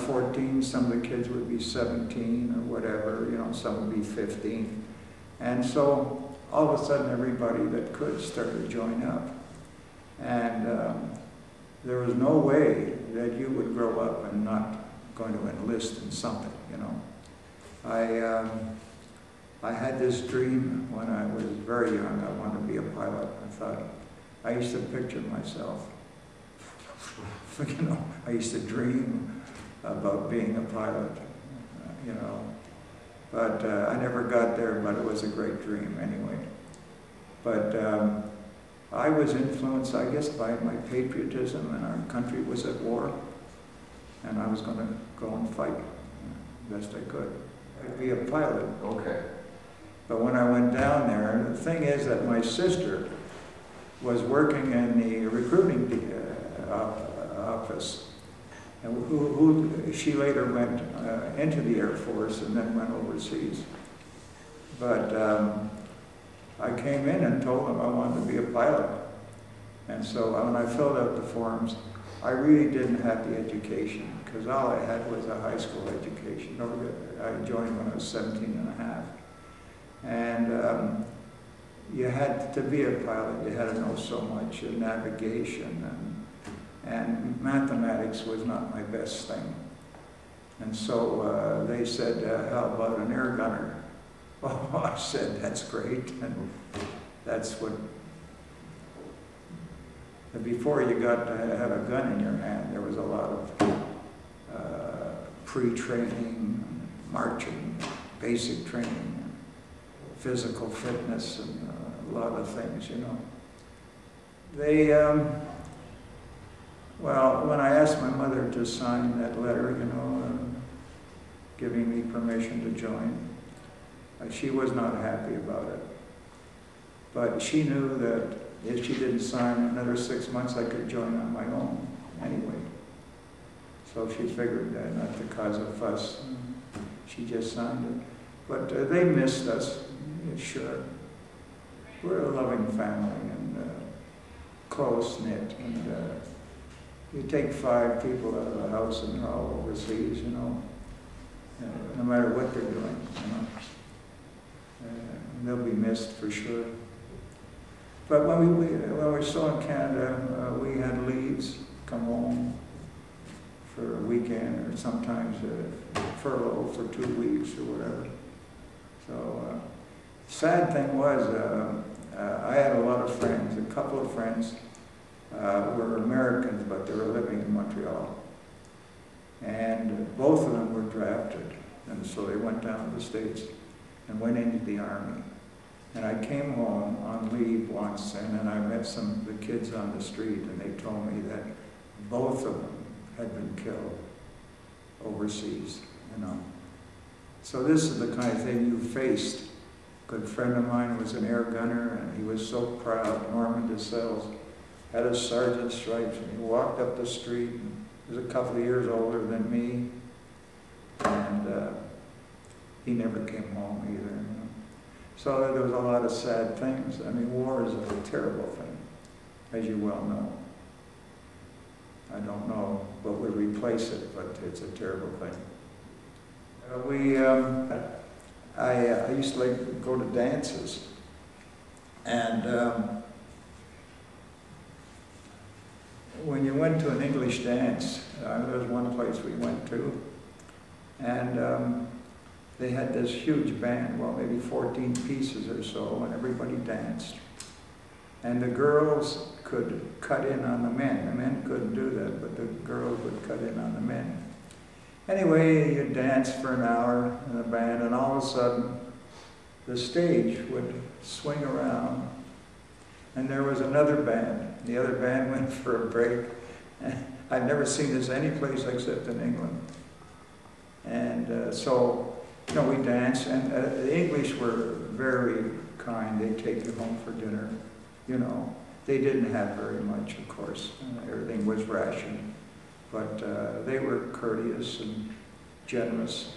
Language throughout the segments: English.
14, some of the kids would be 17 or whatever, you know, some would be 15. And so all of a sudden everybody that could started to join up. And there was no way that you would grow up and not going to enlist in something, you know. I had this dream when I was very young. I wanted to be a pilot. I used to picture myself, you know, I used to dream about being a pilot, you know. But I never got there, but it was a great dream anyway. But I was influenced, I guess, by my patriotism, and our country was at war, and I was going to go and fight the best I could. I'd be a pilot. Okay. But when I went down there, the thing is that my sister was working in the recruiting office, and she later went into the Air Force and then went overseas. But I came in and told them I wanted to be a pilot. And so when I filled out the forms, I really didn't have the education, because all I had was a high school education. I joined when I was 17 and a half. And you had to be a pilot, you had to know so much navigation, and mathematics was not my best thing. And so they said, how about an air gunner? Oh, I said, that's great. And that's what, before you got to have a gun in your hand, there was a lot of pre-training, marching, basic training, physical fitness, and a lot of things, you know. They, well, when I asked my mother to sign that letter, you know, giving me permission to join, she was not happy about it. But she knew that if she didn't sign another 6 months, I could join on my own anyway. So she figured that not to cause a fuss, she just signed it. But they missed us, sure. We're a loving family and close-knit. And you take 5 people out of the house and they're all overseas, you know, no matter what they're doing, you know. They'll be missed for sure. But when we were still in Canada, we had leaves, come home for a weekend, or sometimes furlough for 2 weeks or whatever. So, sad thing was, I had a lot of friends. A couple of friends were Americans, but they were living in Montreal. And both of them were drafted, and so they went down to the States and went into the Army. And I came home on leave once, and then I met some of the kids on the street, and they told me that both of them had been killed overseas, you know. So this is the kind of thing you faced. A good friend of mine was an air gunner, and he was so proud. Norman DeSales had his sergeant's stripes, and he walked up the street, and he was a couple of years older than me, and he never came home either, you know. So there was a lot of sad things. I mean, war is a terrible thing, as you well know. I don't know what would replace it, but it's a terrible thing. I used to like to go to dances, and when you went to an English dance, there was one place we went to, and they had this huge band, well, maybe 14 pieces or so, and everybody danced. And the girls could cut in on the men. The men couldn't do that, but the girls would cut in on the men. Anyway, you'd dance for an hour in the band, and all of a sudden, the stage would swing around, and there was another band. The other band went for a break. I've never seen this any place except in England. And so, you know, we danced, and the English were very kind. They'd take you home for dinner, you know. They didn't have very much, of course. Everything was rationed. But they were courteous and generous.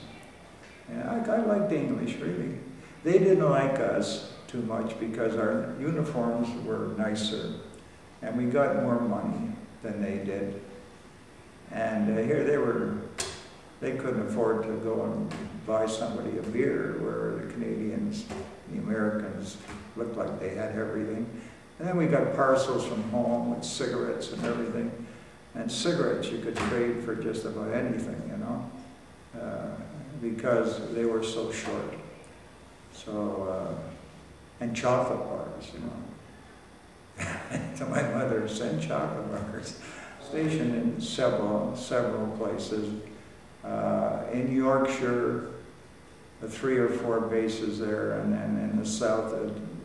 And I liked the English, really. They didn't like us too much because our uniforms were nicer, and we got more money than they did. And here they were they couldn't afford to go and buy somebody a beer, where the Canadians, the Americans, looked like they had everything. And then we got parcels from home with cigarettes and everything. And cigarettes you could trade for just about anything, you know, because they were so short. So, and chocolate bars, you know. To my mother, send chocolate bars. Stationed in several places. In Yorkshire, 3 or 4 bases there, and then in the south,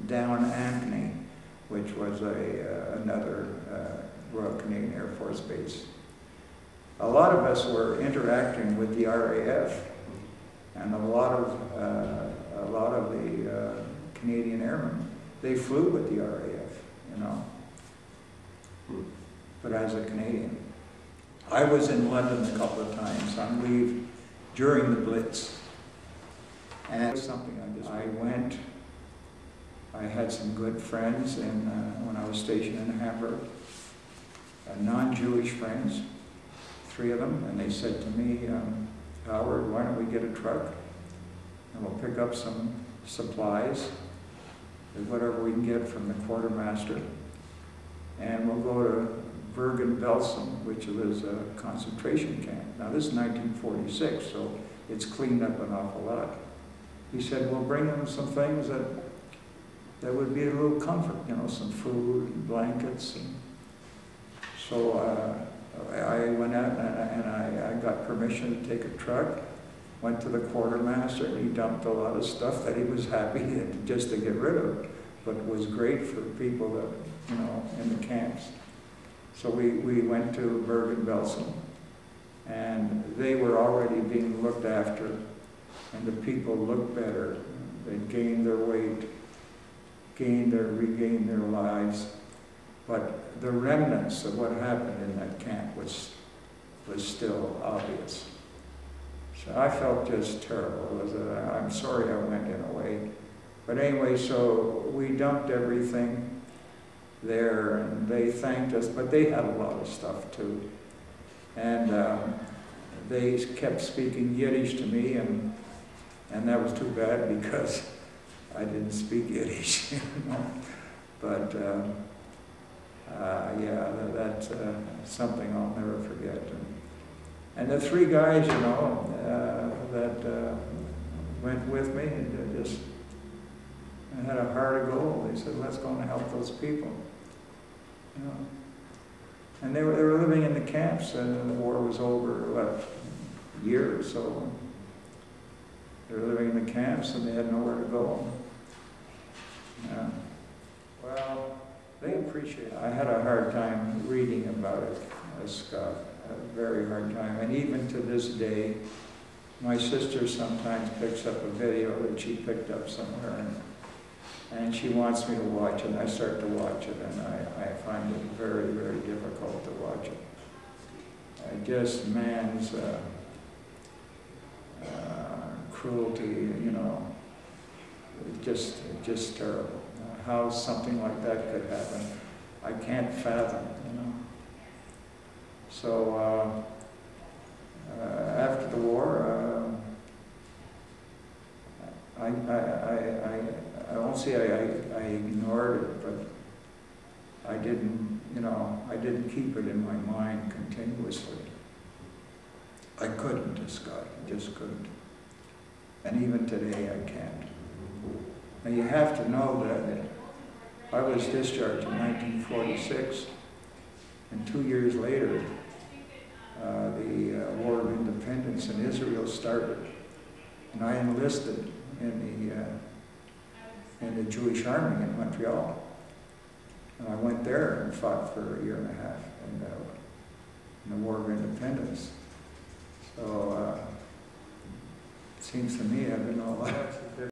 down Ankney, which was another Royal Canadian Air Force base. A lot of us were interacting with the RAF, and a lot of the Canadian airmen, they flew with the RAF, you know, but as a Canadian. I was in London a couple of times on leave during the Blitz, and something I went. I had some good friends when I was stationed in Hamburg, non-Jewish friends, 3 of them, and they said to me, Howard, why don't we get a truck and we'll pick up some supplies, whatever we can get from the quartermaster, and we'll go to Bergen-Belsen, which was a concentration camp. Now this is 1946, so it's cleaned up an awful lot. He said, we'll bring them some things that would be a little comfort, you know, some food and blankets. And so I went out and I got permission to take a truck, went to the quartermaster, and he dumped a lot of stuff that he was happy just to get rid of, but was great for people that, you know, in the camps. So we went to Bergen-Belsen, and they were already being looked after, and the people looked better. They gained their weight, regained their lives, but the remnants of what happened in that camp was still obvious. So I felt just terrible. I'm sorry I went in a way. But anyway, so we dumped everything there, and they thanked us, but they had a lot of stuff too. And they kept speaking Yiddish to me, and that was too bad because I didn't speak Yiddish, you know. But yeah, that's something I'll never forget. And the 3 guys, you know, that went with me, and just had a heart of gold. They said, let's go and help those people. You know. And they were living in the camps, and the war was over, what, a year or so. They were living in the camps, and they had nowhere to go. Yeah. Well, they appreciate it. I had a hard time reading about it, Scott, a very hard time. And even to this day, my sister sometimes picks up a video that she picked up somewhere, and she wants me to watch it, and I start to watch it, and I find it very, very difficult to watch it. Just man's cruelty, you know, just terrible. How something like that could happen, I can't fathom, you know. So after the war, I won't say I ignored it, but I didn't, you know, I didn't keep it in my mind continuously. I couldn't, Scott, I just couldn't. And even today I can't. Now you have to know that I was discharged in 1946, and 2 years later, the War of Independence in Israel started, and I enlisted in the Jewish Army in Montreal, and I went there and fought for a year and a half in the War of Independence. So it seems to me I've been all